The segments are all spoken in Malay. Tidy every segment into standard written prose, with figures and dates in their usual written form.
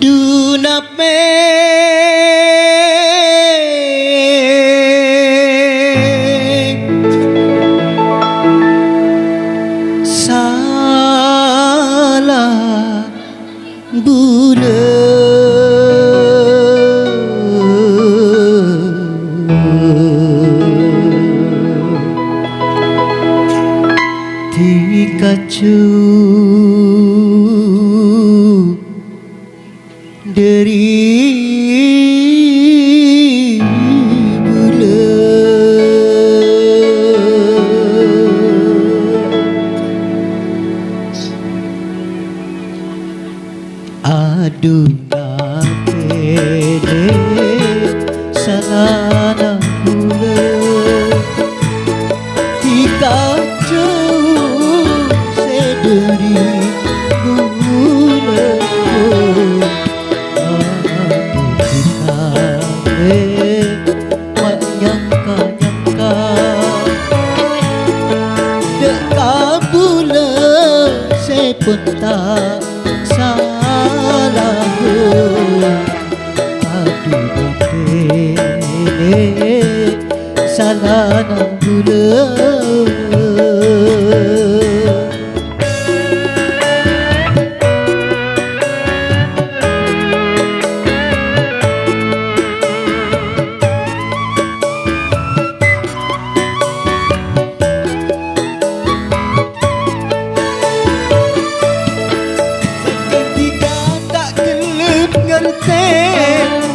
Dunape salah bula di kacu dari bula aduh nak pede salah nak bula dikacu sedari bula nyangka-nyangka dek kabula saya pun tak salah. Aduh bape salah nak gula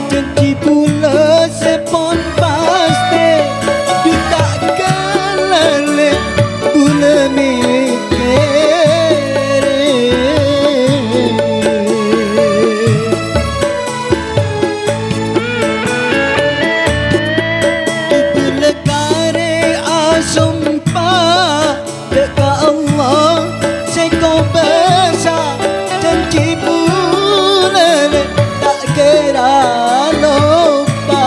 janji pula sepon paste du tak kelale pula mikere du pula kare asumpa dekat Allah seko besar janji pula tak kira lupa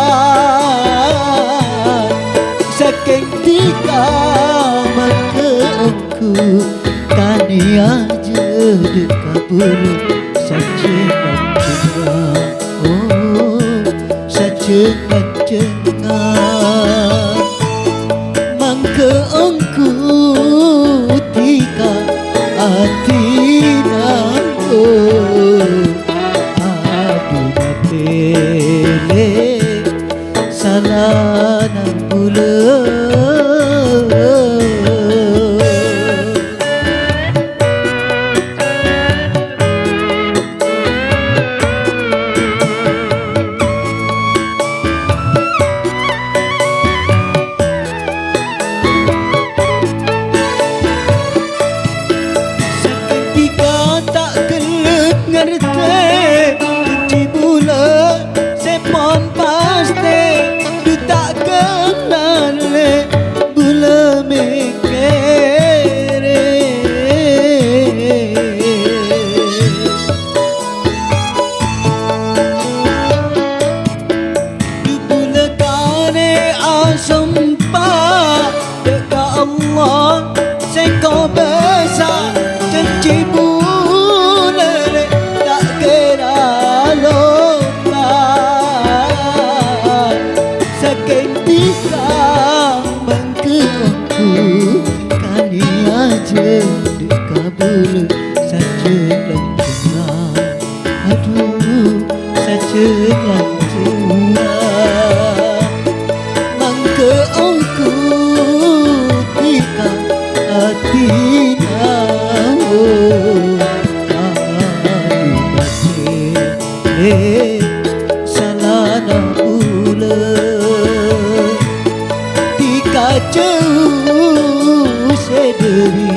saking tika maka aku kani aja dekat bulu saja nak cengar oh saja nak cengar maka aku tika hati nak salah nak pula seketika tak gelap ngerti janji pula sepon paste du tak kenal bula mikere du bula kane asumpa dekat Allah seko besar janji bula tak kira lupa saking tika mengkeku kali aja dekat bulu saja lancar aduh saja lancar mangke aku tika hati nahu salah nak pula jauh sedari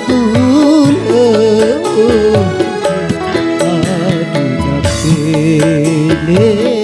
bula aduh nak pilih